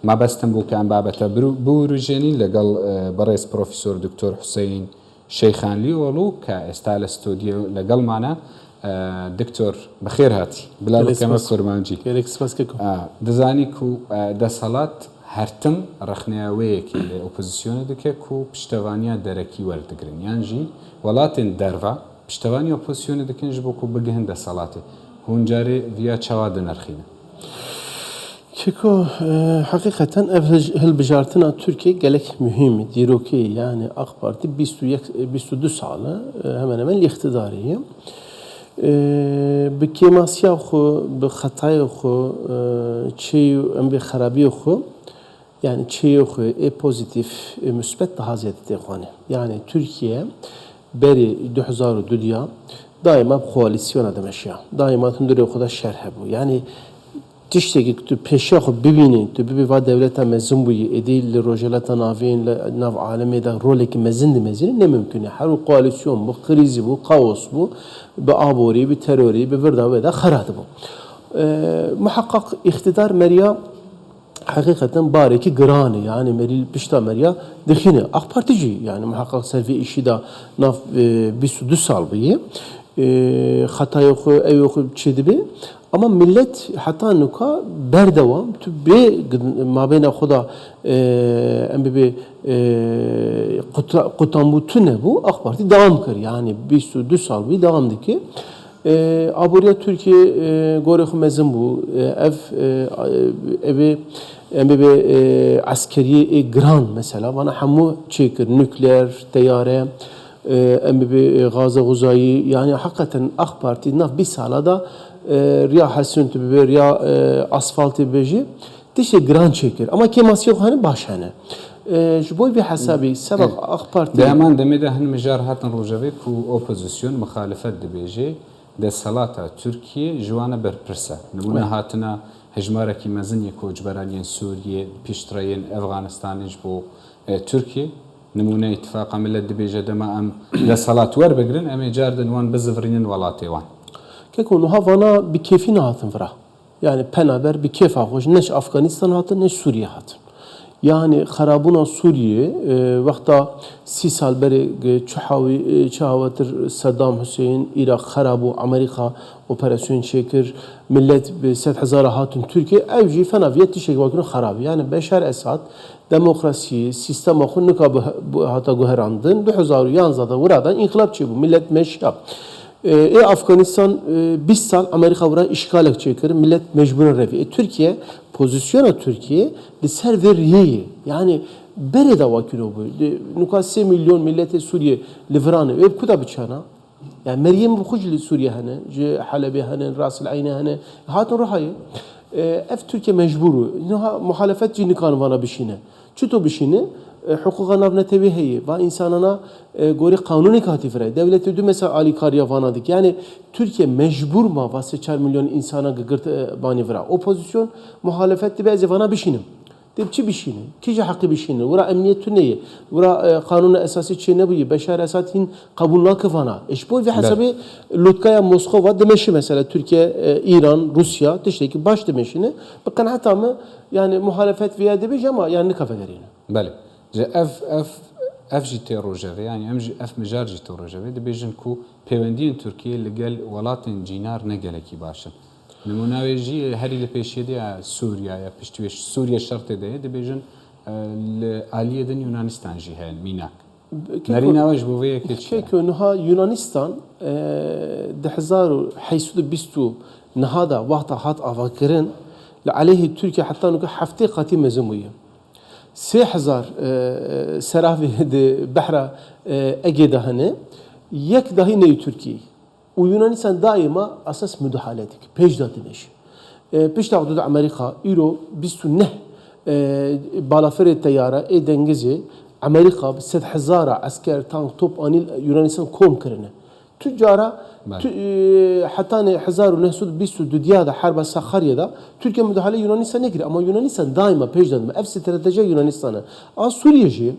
ما بەستم بوو کە ئەم بابەتە بوروژێنین لەگەڵ بەڕێز پرۆفیسۆر دکتۆر حوسەین شەیخانلی ئۆڵو کە ئێستا لە ستودیۆ لەگەڵمانە. دکتۆر بەخێر هاتی بڵاوکەمە کورمانجی دەزانی و دەسەڵات هەرتم ڕخنەوەیەکی لە ئۆپۆزیسیۆنە دەکێت و پشتەوانیا دەرەکی وەردەگرن یانژی وڵاتێن دەرڤ پشتەوانی ئۆپۆزیسیۆنە دەکەنش بۆکو بگەهن دەسەڵاتێ هونجارێ ڤیا چاوا دەنرخینە. Çeko hakikaten hilbijartina Türkiye gelek mühim diroki yani AK Parti 22 salı hemen hemen iktidarıyım. Bi kemasya xo, bi xataya xo, çey em bi xarabiya xo yani çey xo pozitif müsbet daha ziyade xane. Yani Türkiye beri 2002 daima koalisyona demişya. Daima tündürü xuda şerh bu. Yani tişteki tu peşa xo bibinin tu bibi va devleta mezun bu edil rojelata navin nav alemi da roleki mezin ne mümkün ya. Her koalisyon bu krizi bu kaos bu bi abori bi terörü bi verda ve da xaradı bu. Muhakkak iktidar Meryem hakikaten bareki granı yani Meril pişta Meryem dikine AK Partici yani muhakkak selvi işi da nav bir sal bu hata yok ev yok çedibi. Ama millet hatta nuka berdevam tübbe mabeyne xuda embi kutambu tüne bu AK Parti devam kır yani bir sal bir devamdı ki aburiya Türkiye gorek mezun bu evi embi askeriye gran mesela bana hamu çekir nükleer teyare embi Gaza Guzayı yani hakikaten AK Parti naf bir salada riya hasun tübbe riya asfaltı beji tişe gran çekir ama kemasyon hani başhane şu boy bir hasabi sebep AK Parti deman demede hani mejar hatan rojave ku opozisyon muhalefet dibeji de salata Türkiye juana berprsa nubuna hatına hejmaraki mezinye kocberaniyen Suriye piştrayen Afganistan'ın bu Türkiye نمونه اتفاق ملت دبيجة دما ام لصلاة ور بقرن ام جاردن وان بزفرين ولاتي وان كيكون هافانا بكيفين هاتن فرا يعني بنابر بكيف اخوش نش افغانستان هاتن نش سوريا هاتن yani خرابونا سوريا وقتا 30 سال beri çahavatır Saddam Hüseyin Irak خرابو Amerika operasyon çekir millet 7000 hatun Türkiye evci fenaviyet tişek vakın خراب yani Beşar Esad demokrasi sistem akın nikabı hata guherandın 2011'da buradan inkılap çebu millet meşyap Afganistan 20 sal Amerika bura işgal çekir millet mecburen revi Türkiye pozisyona Türkiye de serveriye yani bereda vakil bu nuka 3 milyon millete Suriye livranı ve kuda bıçana yani Meryem bu kujli Suriye hani Halep'e hani Ras el Ayne hani hatun rahayı Türkiye mecburu muhalefet cinikan vana bişine çuto bişine hukuka navne teviheyi va insanana gori kanuni katifre devlet ödü mesela Ali Kariya vanadık yani Türkiye mecbur ma va 4 milyon insana gıgırt bani vra opozisyon muhalefet de vana bişinim depçi bişine kije hakkı bişine vura emniyet tünneyi vura kanunu esası çene bu Beşar Esad'in kabulna kıvana eşboy ve hasabi Lutkaya Moskova demeşi mesela Türkiye İran Rusya tişteki baş demeşini bakın hatta mı yani muhalefet veya demiş ama yani kafelerini bale اف جي تيروجافي يعني اف مجار جي تيروجافي دبيجن كو بيوندين تركيا لقال ولاتن جينار نقلكي باشن نموناويجي هري لبيشيدي سوريا يا بيشتويش سوريا الشرط ده دبيجن الاليه دن يونانستان جي هال ميناك ناريناوج بوفيا كيكو نها يونانستان دحزار حيث بيستو نهادا وقت هات افاكرن عليه تركيا حتى نك حفتي قاتي مزمويه 3000 سراfi Behra Ege'de hani yek dahi ne Türkiye. O Yunanistan daima asas müdahale edik. Pejda demiş. Pişta da Amerika, Euro, bistu ne balafere teyara dengizi Amerika 7000 asker tank top anil Yunanistan kom kırını. Tüccara hatta ne 1922'da harba Sakarya'da Türkiye müdahale Yunanistan'a giriyor ama Yunanistan daima pejdanma ev strateji Yunanistan'a Suriye'ci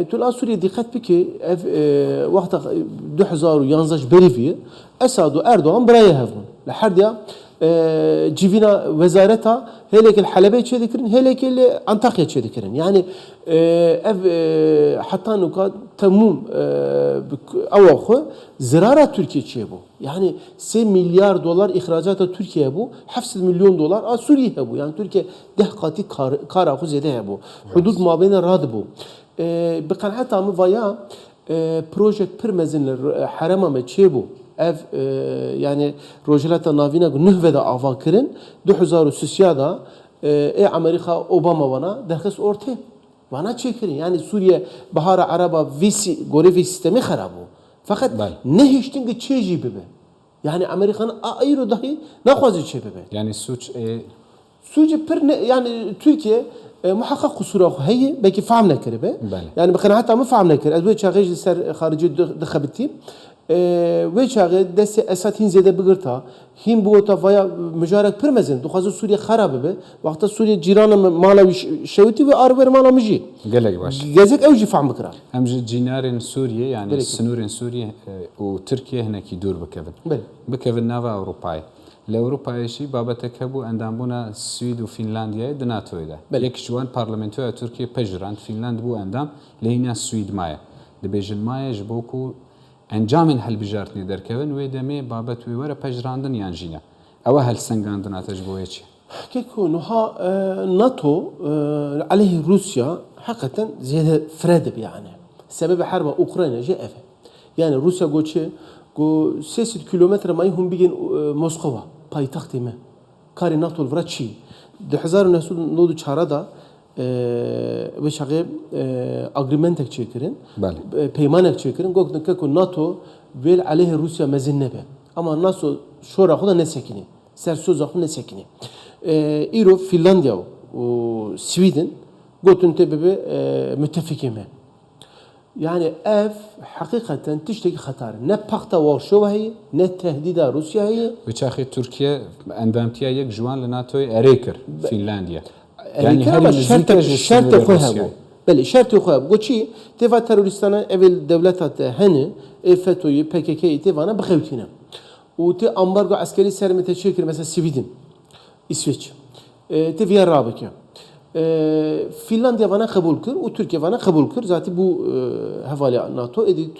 tül Suriye dikkat peki vakta 2011 berifi Esad ve Erdoğan buraya havun لحد ya civina wezareta helek Halep'e çedikirin, helek Antakya çedikirin. Yani ev hatta nuka tamum avakı zirara Türkiye çiye bu. Yani 3 milyar dolar ihracata Türkiye bu. 7 milyon dolar Suriye bu. Yani Türkiye dehkati kara zede bu. Hudud mabeyne rad bu. بقناعت آمی ویا پروژه پرمزین حرم ما چه بو اف یعنی روجلات ناوینا نه ودا آوا کرن 2003 دا امریکا اوباما وانا درخص orta وانا چه کرن yani Suriye Bahar Araba visi göre visi sistemi خرابو fakat ne hiçtin ki çeji bebe yani Amerika'nın ayrı dahi ne fazla çe bebe yani suç yani Türkiye محقق قصوره هي بكي فهمنا كربه يعني بقناعتها ما فهمنا كر ادوي شاغج سر خارجي دخبتي وشاغج دس اساتين زياده بغرتا هم بوتا فيا مجارك برمزن دو خازو سوريا خراب به وقت سوريا جيران مالا شوتي و اربر مالا مجي قالك باش جازك اوجي فهم كرا هم جينارين سوريا يعني سنورين سوريا وتركيا هناك يدور بكفن بكفن نافا اوروباي لأوروبا شيء بابتك هبو عندنا السويد وفنلنديا دناتو ده ليك شوان برلمانتويا تركيا بجران فنلند بو عندهم لهنا السويد مايا دبيجن مايا جبوكو انجامن هل بجارتني دركبن ويدمي بابت ويورا بجراندن يانجينا او هل سنغاندنا تجبويتش كيكو نها ناتو عليه روسيا حقيقة زيادة فرادب يعني سبب حرب اوكرانيا جاء يعني روسيا قوتشي go 300 kilometre may hum bigin Moskova paytaxtı me kari NATO vraçi 2004 da ve şağı agreement çekirin peymanek çekirin gokun ki NATO vel aleyh Rusya mezinne be ama NATO şora xoda ne sekini ser söz axı ne sekini İro Finlandiya o Sweden gotun tebebe müttefikime يعني اف حقيقة تشتكي خطر نه بقتا وارشوا هي نه تهديد روسيا هي وشاخي تركيا اندامتيا يك جوان لناتو اريكر فنلنديا يعني هذا شرط خوها بو بله شرط خوها بو چی تفا تروریستانا اول دولتات هنه فتوی PKK تفانا بخوتينه و تي امبارگو عسكري سرمته شكل مثلا سويدن İsveç تفيا رابكه Finlandiya bana kabul kır, o Türkiye bana kabul kır. Zaten bu havale NATO edi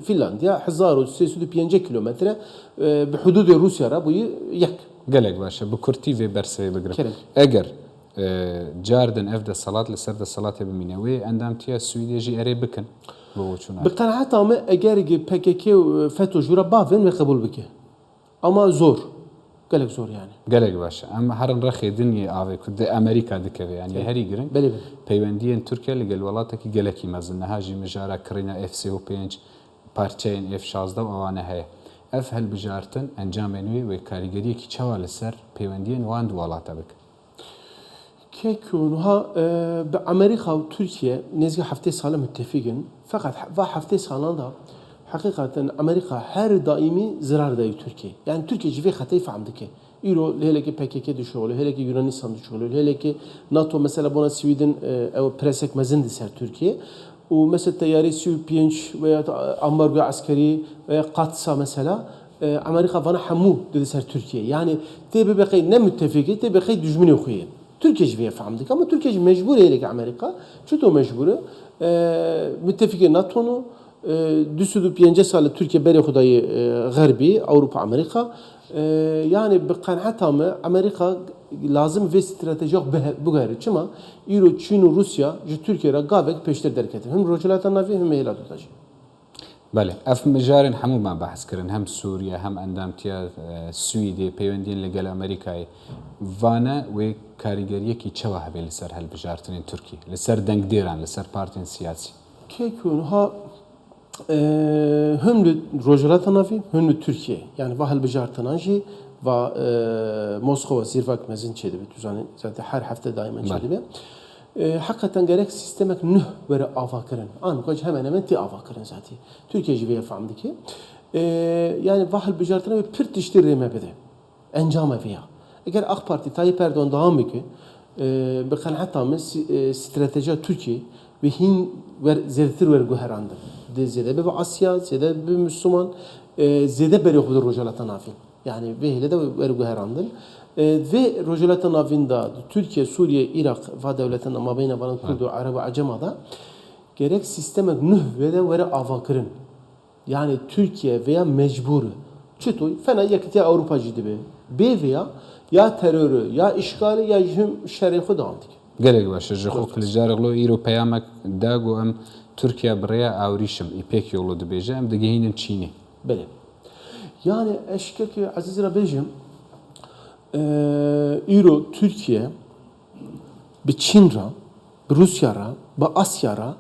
Finlandiya 1305 kilometre bir hududu Rusya'ra bu yak. Gelek başa bu kurti ve berseye begrip. Eğer جاردن افدا صلاه لسرد الصلاه بمينوي اندام تيا سويديجي اري بكن بوچونا بقناعتها ما اگر PKK FETÖ jura bavin ve kabul bike. Ama zor. قالك زور يعني قالك باشا اما هرن رخي دنيا افي كد امريكا دكه يعني هري جرين بله بيوندين تركيا اللي قال ولاتك قالكي مازن هاجي مجارا كرينا اف سي او 5 بارتشين اف 16 وانا هي اف هل بجارتن انجامنوي وكاريجري كي چوال سر بيوندين واند ولاتا بك كيكونها بامريكا وتركيا نزغ هفته سال متفقين فقط هفته سالان da حقيقة أمريكا هر دائمي زرار داي تركيا يعني تركيا جفي خطي فهمدك إيرو هلكي PKK düşüyor هلكي Yunanistan düşüyor هلكي NATO mesela buna Sweden أو بريسك مزند سر تركيا ومثل تياري Su-5 veya ambargo askeri veya Katsa mesela أمريكا فانا حمو dedi ser Türkiye yani tebe bekay ne müttefiki tebe bekay düşmanı okuyor Türkiye جفي فهمدك ama Türkiye mecbur هلكي أمريكا çuto mecburu müttefiki NATO'nu düsüdü 5 سال Türkiye beri hudayı Garbi Avrupa Amerika yani بقناعتها mı Amerika lazım ve stratejik bu gayrı çıma İro Çin Rusya Türkiye'ye gavek peşter derket hem roçalatan nafi hem meyla tutacak. بله اف مجارن همو ما بحث كرن هم سوريا هم اندامتيا سويدي بيوندين لقال امريكاي وانا و كاريجريه كي چوا هبل لسر هل بجارتن تركي لسر دنگ ديران لسر بارتين سياسي كيكونها هم روجلات نافي هم Türkiye yani vahal bijartananji ve Moskova zirvak mezin çedi bir düzeni zaten her hafta daima çedi be hakikaten gerek sistemek nüh böyle avakarın an kaç hemen ti avakarın zaten Türkiye jive famdı ki yani vahal bijartana ve pırt iştirme bede encama fiya eğer AK Parti Tayyip Erdoğan devam ki بقناعتهم استراتيجية Türkiye ve hin ver zertir ver guherandır. Zede be Asya, zede be Müslüman, zede beri okudur rojalatan afin. Yani vehle de vergu herandın. Ve rojelata navinda Türkiye, Suriye, Irak ve devletin ama beyne varan Kurdu, Arap ve Acema'da gerek sistemek nuh ve de vere avakırın. Yani Türkiye veya mecburu. Çıtoy fena yakıt ya Avrupacı gibi. B veya ya terörü, ya işgali, ya jüm şerifı da antik. gelek başa ji xwe kiljariglo îro peyamek dago em Türkiye birêya awrîşim îpek yolu dibêje em digihînin Çînê. Bele. Yani eşkeki Aziz Rabejim İro Türkiye bi Çin ra, bi Rusya ra, bi Asya ra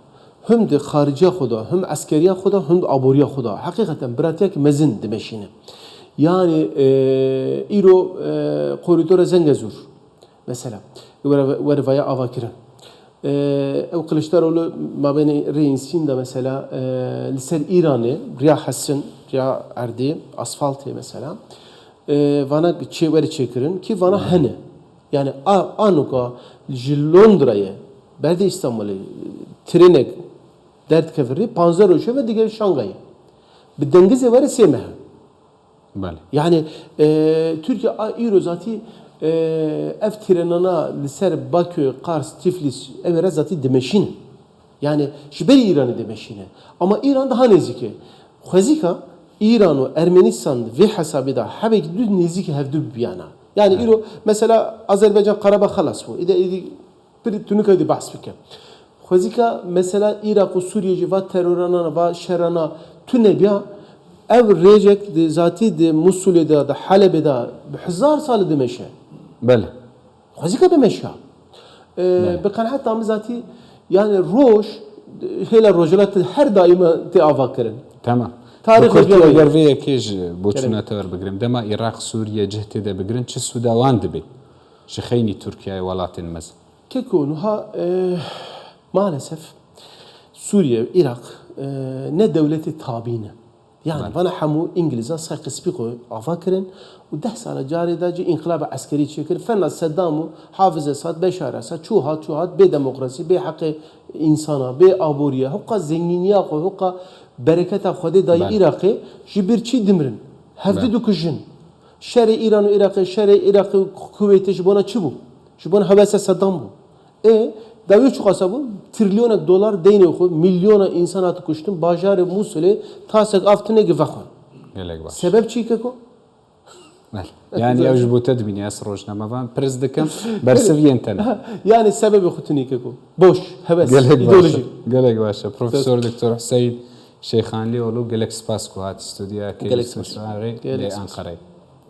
hem de xarici xuda, hem askeriya xuda, hem de aboriya xuda. Hakikaten biratek mezin demeşine. Yani İro koridora Zengezur mesela. Vervaya avakirin. Ev Kılıçdaroğlu mabeni reisin de mesela liser İran'ı Riya Hassan, Riya Erdi, asfaltı mesela. Vana çeviri çekirin ki vana hani. Yani anuka Londra'ya, Berdi İstanbul'u trene dert kefiri, panzer uçuyor ve diğer Şangay'ı. Bir dengezi var sevme. Bale. Yani Türkiye İro zati ev trenana liser Bakü, Kars, Tiflis evre zati demeşin. Yani şiberi İran'ı demeşine. Ama İran daha nezike. Xezika İran ve Ermenistan ve hesabı da habeki düz nezike hevdü biyana. Yani İro mesela Azerbaycan Karabağ halas bu. İde bir tünük edi bahs bike. Xezika mesela Irak ve Suriye ve terörana ve şerana tüne biya ev rejek zati de Musul'da da Halep'da bizar sal demeşe. Bale. Xezika demeşe. Bekan hatta zati yani roş hele rojelat her daima te avakirin. Tamam. Tarih Kurtiye hocam. gerveye kej boçunatör bigrim. Dema Irak, Suriye cihti de bigrin çi Sudawan dibe. Ji xeyni Türkiye welatên mez. Kekonu ha maalesef Suriye, Irak ne devleti tabine. Yani bana hamu İngilizce saygı spiko avakirin و 10 سال جاری دا جی انقلاب عسکری چیکر فنا صدامو حافظ اسد بشار اسد چوهات به دموکراسی به حق انسانا به آبوریا حقا زنگینیا خو حقا برکت خود دای عراقی جبر چی دمرن هفته دو کشن شر ایران و عراق شر عراق کویت جبونا چی بو جبونا حواس صدام بو داوی چو قصابو تریلیون دلار دین خو میلیون انسانات کشتن باجار موصل تاسق افتنه گفخون sebep çi ki ko yani evjibu tedbini esrojna mavan prezdikem berseviyen tane. Yani sebebi xutuni ki ko boş heves ideoloji. Gelek başa Profesör Doktor Hüseyin Şeyxanlioğlu gelek spas ku hat stüdyo ki istişare le Ankara'ya.